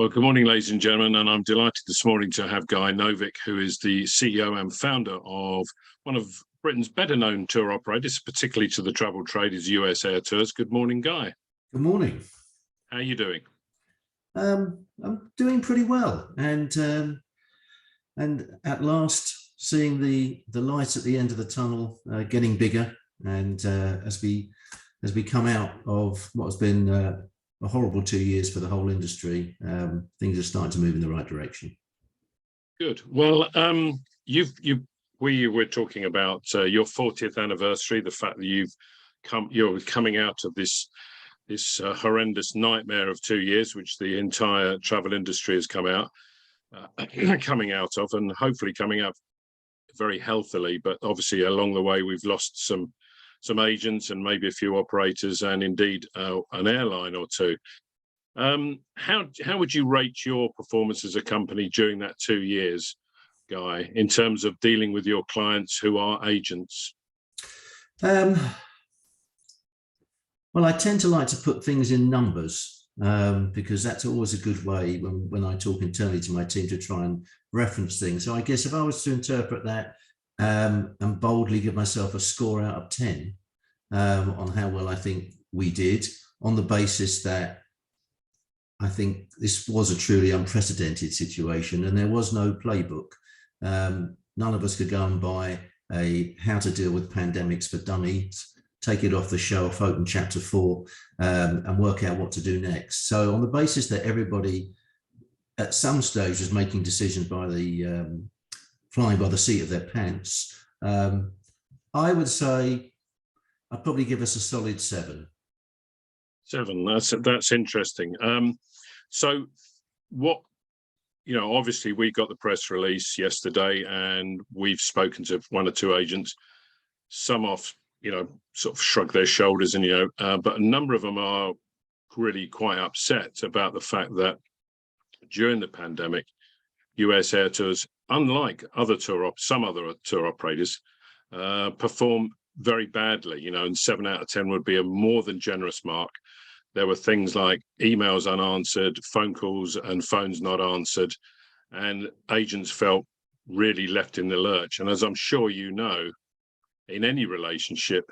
Well, good morning, ladies and gentlemen, and I'm delighted this morning to have Guy Novik, who is the CEO and founder of one of Britain's better-known tour operators, particularly to the travel trade, is USAirtours. Good morning, Guy. Good morning. How are you doing? I'm doing pretty well, and at last seeing the light at the end of the tunnel getting bigger, and as we come out of what has been a horrible 2 years for the whole industry, things are starting to move in the right direction. Good. Well, we were talking about your 40th anniversary, the fact that you're coming out of this horrendous nightmare of 2 years, which the entire travel industry has coming out of, and hopefully coming out very healthily. But obviously along the way we've lost some agents and maybe a few operators, and indeed an airline or two. How would you rate your performance as a company during that 2 years, Guy, in terms of dealing with your clients who are agents? Well, I tend to like to put things in numbers because that's always a good way when I talk internally to my team to try and reference things. So I guess if I was to interpret that and boldly give myself a score out of 10 on how well I think we did, on the basis that I think this was a truly unprecedented situation and there was no playbook. None of us could go and buy a How to Deal with Pandemics for Dummies, take it off the shelf, open chapter 4 and work out what to do next. So on the basis that everybody at some stage was making decisions by the flying by the seat of their pants, I would say I'd probably give us a solid 7. 7, that's interesting. So what, obviously we got the press release yesterday and we've spoken to one or two agents. Some off, sort of shrug their shoulders and, but a number of them are really quite upset about the fact that during the pandemic, USAirtours, unlike some other tour operators, perform very badly, and 7 out of 10 would be a more than generous mark. There were things like emails unanswered, phone calls and phones not answered, and agents felt really left in the lurch. And as I'm sure you know, in any relationship,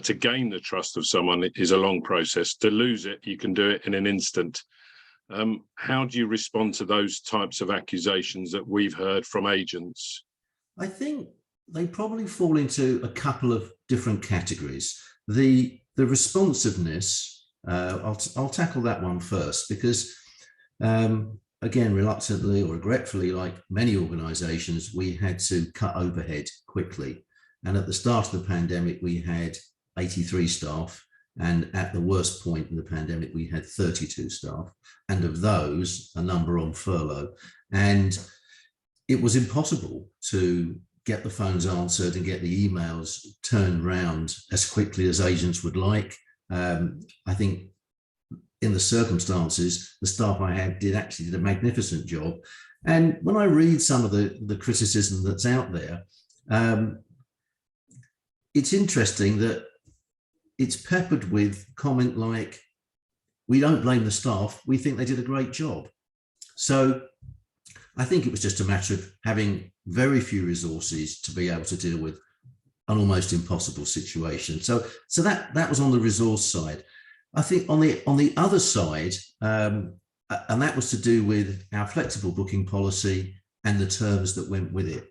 to gain the trust of someone is a long process. To lose it, you can do it in an instant. How do you respond to those types of accusations that we've heard from agents? I think they probably fall into a couple of different categories. The responsiveness, I'll tackle that one first, because again, reluctantly or regretfully, like many organizations, we had to cut overhead quickly. And at the start of the pandemic, we had 83 staff. And at the worst point in the pandemic, we had 32 staff. And of those, a number on furlough. And it was impossible to get the phones answered and get the emails turned around as quickly as agents would like. I think in the circumstances, the staff I had did a magnificent job. And when I read some of the criticism that's out there, it's interesting that it's peppered with comment like, we don't blame the staff, we think they did a great job. So I think it was just a matter of having very few resources to be able to deal with an almost impossible situation. So that was on the resource side. I think on the other side, and that was to do with our flexible booking policy and the terms that went with it.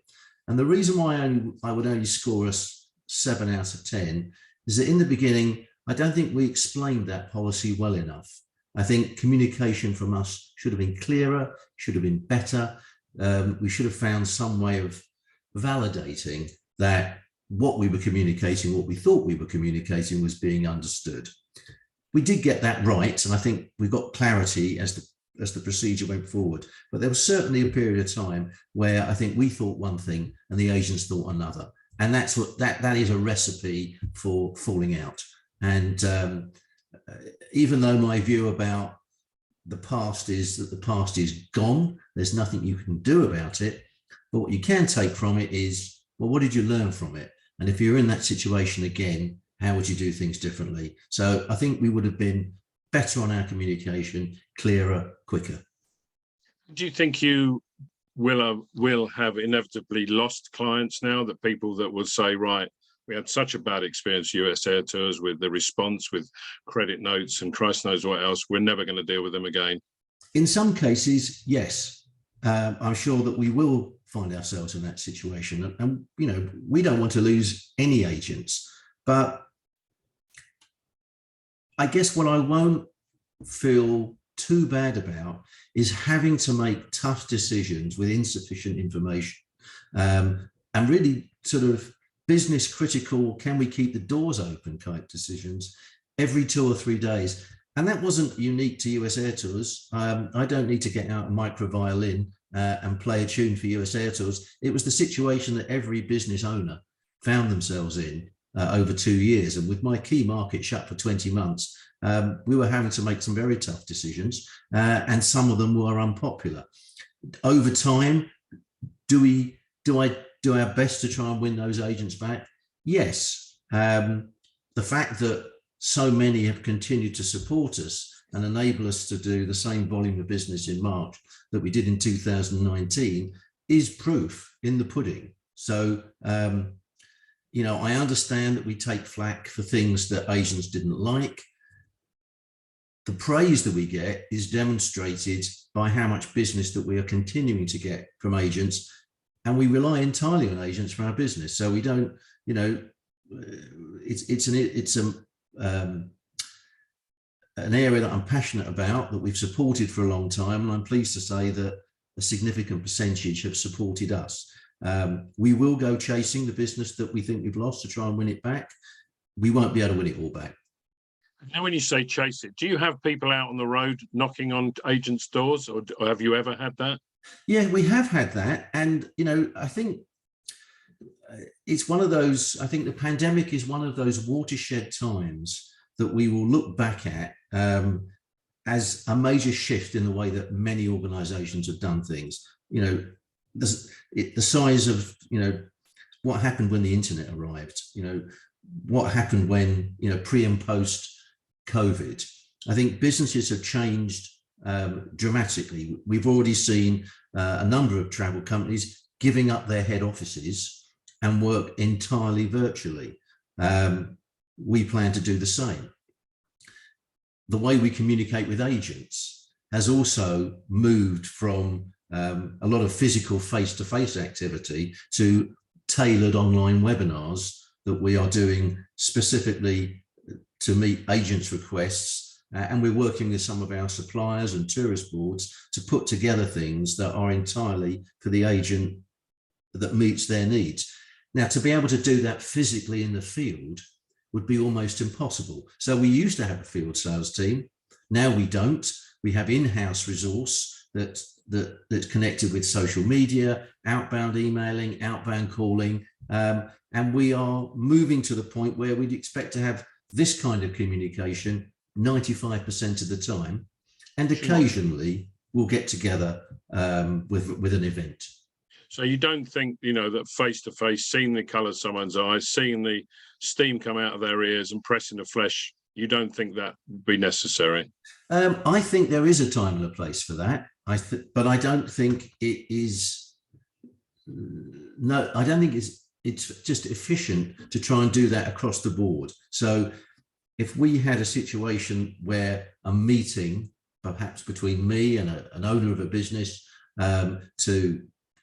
And the reason why I would only score us 7 out of 10 is that in the beginning, I don't think we explained that policy well enough. I think communication from us should have been clearer, should have been better. We should have found some way of validating that what we were communicating, what we thought we were communicating, was being understood. We did get that right, and I think we got clarity as the procedure went forward. But there was certainly a period of time where I think we thought one thing and the agents thought another. And that's what that is a recipe for falling out. And even though my view about the past is that the past is gone, there's nothing you can do about it. But what you can take from it is, well, what did you learn from it? And if you're in that situation again, how would you do things differently? So I think we would have been better on our communication, clearer, quicker. Do you think you will have inevitably lost clients now, that people that will say, right, we had such a bad experience US Air Tours with the response with credit notes and Christ knows what else, we're never going to deal with them again? In some cases, yes. I'm sure that we will find ourselves in that situation. And, you know, we don't want to lose any agents. But I guess what I won't feel too bad about is having to make tough decisions with insufficient information, and really sort of business critical, can we keep the doors open type decisions every 2 or 3 days. And that wasn't unique to USAirtours. I don't need to get out a micro violin and play a tune for USAirtours. It was the situation that every business owner found themselves in over 2 years. And with my key market shut for 20 months, we were having to make some very tough decisions, and some of them were unpopular. Over time, do I do our best to try and win those agents back? Yes. The fact that so many have continued to support us and enable us to do the same volume of business in March that we did in 2019 is proof in the pudding. So, you know, I understand that we take flack for things that agents didn't like. The praise that we get is demonstrated by how much business that we are continuing to get from agents, and we rely entirely on agents for our business. So we don't, you know, it's an area that I'm passionate about, that we've supported for a long time, and I'm pleased to say that a significant percentage have supported us. We will go chasing the business that we think we've lost to try and win it back. We won't be able to win it all back. Now, when you say chase it, do you have people out on the road knocking on agents' doors, or have you ever had that? Yeah, we have had that. And, you know, I think it's one of those, I think the pandemic is one of those watershed times that we will look back at as a major shift in the way that many organizations have done things. You know, the size of, you know, what happened when the internet arrived, you know, what happened when, you know, pre and post COVID. I think businesses have changed dramatically. We've already seen a number of travel companies giving up their head offices and work entirely virtually. We plan to do the same. The way we communicate with agents has also moved from a lot of physical face-to-face activity to tailored online webinars that we are doing specifically to meet agents' requests, and we're working with some of our suppliers and tourist boards to put together things that are entirely for the agent that meets their needs. Now, to be able to do that physically in the field would be almost impossible. So we used to have a field sales team. Now we don't. We have in-house resource that's connected with social media, outbound emailing, outbound calling, and we are moving to the point where we'd expect to have this kind of communication 95% of the time, and occasionally we'll get together with an event. So you don't think, you know, that face-to-face, seeing the colour of someone's eyes, seeing the steam come out of their ears and pressing the flesh, you don't think that would be necessary? I think there is a time and a place for that. But I don't think it is. No, I don't think it's just efficient to try and do that across the board. So if we had a situation where a meeting, perhaps between me and an owner of a business, to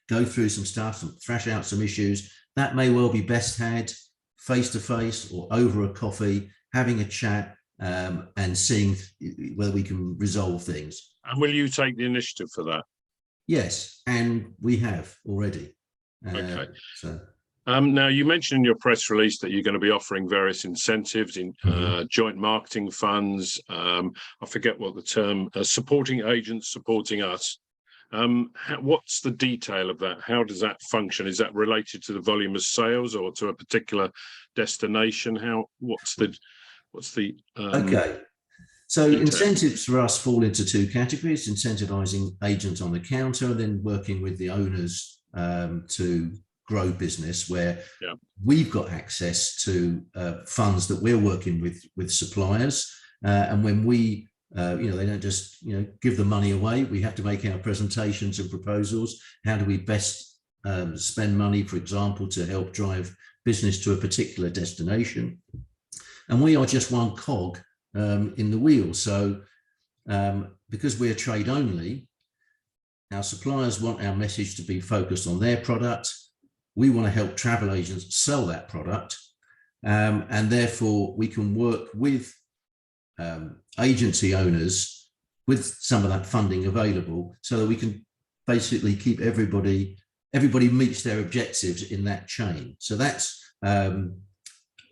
go through some stuff, thrash out some issues, that may well be best had face-to-face or over a coffee, having a chat, and seeing whether we can resolve things. And will you take the initiative for that? Yes, and we have already. Okay. So. Now, you mentioned in your press release that you're going to be offering various incentives in joint marketing funds. I forget what the term, supporting agents, supporting us. What's the detail of that? How does that function? Is that related to the volume of sales or to a particular destination? What's the okay. So detail? Incentives for us fall into two categories: incentivizing agents on the counter, and then working with the owners to grow business, where we've got access to funds that we're working with suppliers, and when we They don't just, give the money away. We have to make our presentations and proposals. How do we best spend money, for example, to help drive business to a particular destination? And we are just one cog in the wheel. So because we're trade only, our suppliers want our message to be focused on their product. We want to help travel agents sell that product. And therefore we can work with agency owners with some of that funding available so that we can basically keep everybody meets their objectives in that chain. So that's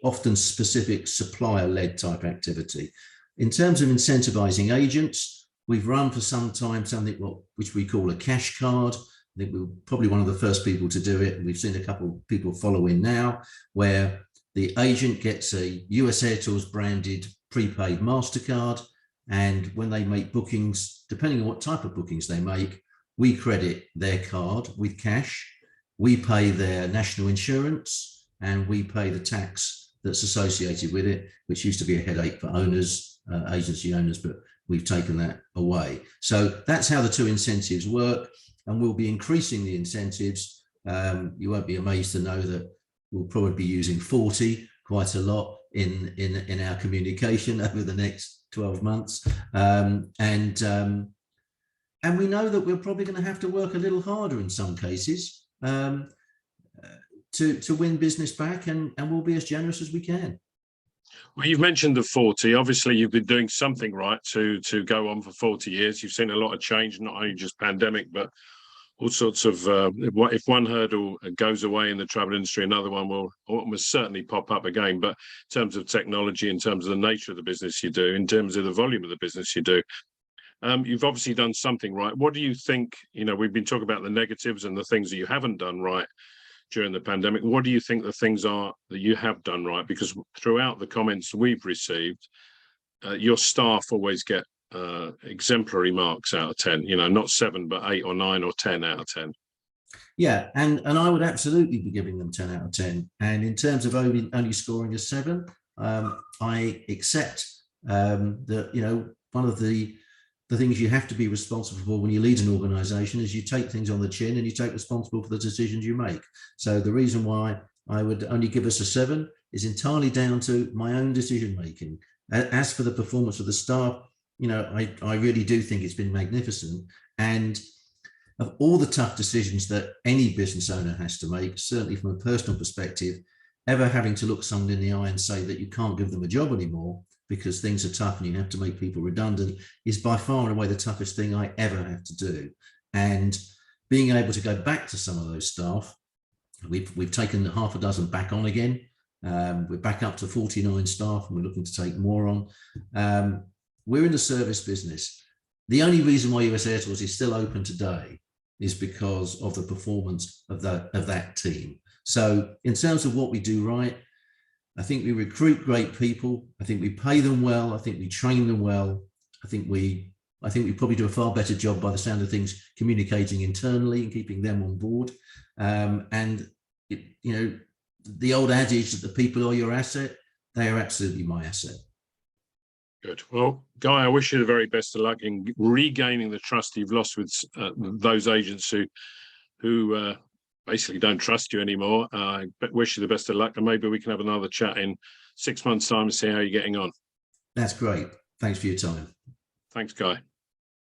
often specific supplier-led type activity. In terms of incentivizing agents, we've run for some time something which we call a cash card. I think we were probably one of the first people to do it, and we've seen a couple of people follow in now, where the agent gets a USAirtours branded prepaid MasterCard, and when they make bookings, depending on what type of bookings they make, we credit their card with cash, we pay their national insurance, and we pay the tax that's associated with it, which used to be a headache for owners, agency owners, but we've taken that away. So that's how the two incentives work, and we'll be increasing the incentives. You won't be amazed to know that we'll probably be using 40 quite a lot in our communication over the next 12 months. And we know that we're probably going to have to work a little harder in some cases to win business back, and we'll be as generous as we can. Well, you've mentioned the 40. Obviously, you've been doing something right to go on for 40 years. You've seen a lot of change, not only just pandemic, but all sorts of, if one hurdle goes away in the travel industry, another one will almost certainly pop up again. But in terms of technology, in terms of the nature of the business you do, in terms of the volume of the business you do, you've obviously done something right. What do you think, we've been talking about the negatives and the things that you haven't done right during the pandemic. What do you think the things are that you have done right? Because throughout the comments we've received, your staff always get exemplary marks out of 10, not 7, but 8 or 9 or 10 out of 10. Yeah, and I would absolutely be giving them 10 out of 10. And in terms of only scoring a 7, I accept that, one of the things you have to be responsible for when you lead an organization is you take things on the chin and you take responsible for the decisions you make. So the reason why I would only give us a 7 is entirely down to my own decision making. As for the performance of the staff, I really do think it's been magnificent. And of all the tough decisions that any business owner has to make, certainly from a personal perspective, ever having to look someone in the eye and say that you can't give them a job anymore because things are tough and you have to make people redundant is by far and away the toughest thing I ever have to do. And being able to go back to some of those staff, we've taken half a dozen back on again. We're back up to 49 staff and we're looking to take more on. We're in the service business. The only reason why USAirtours is still open today is because of the performance of that team. So in terms of what we do right, I think we recruit great people. I think we pay them well. I think we train them well. I think we probably do a far better job, by the sound of things, communicating internally and keeping them on board. The old adage that the people are your asset, they are absolutely my asset. Good. Well, Guy, I wish you the very best of luck in regaining the trust you've lost with those agents who basically don't trust you anymore. I wish you the best of luck, and maybe we can have another chat in 6 months' time and see how you're getting on. That's great. Thanks for your time. Thanks, Guy.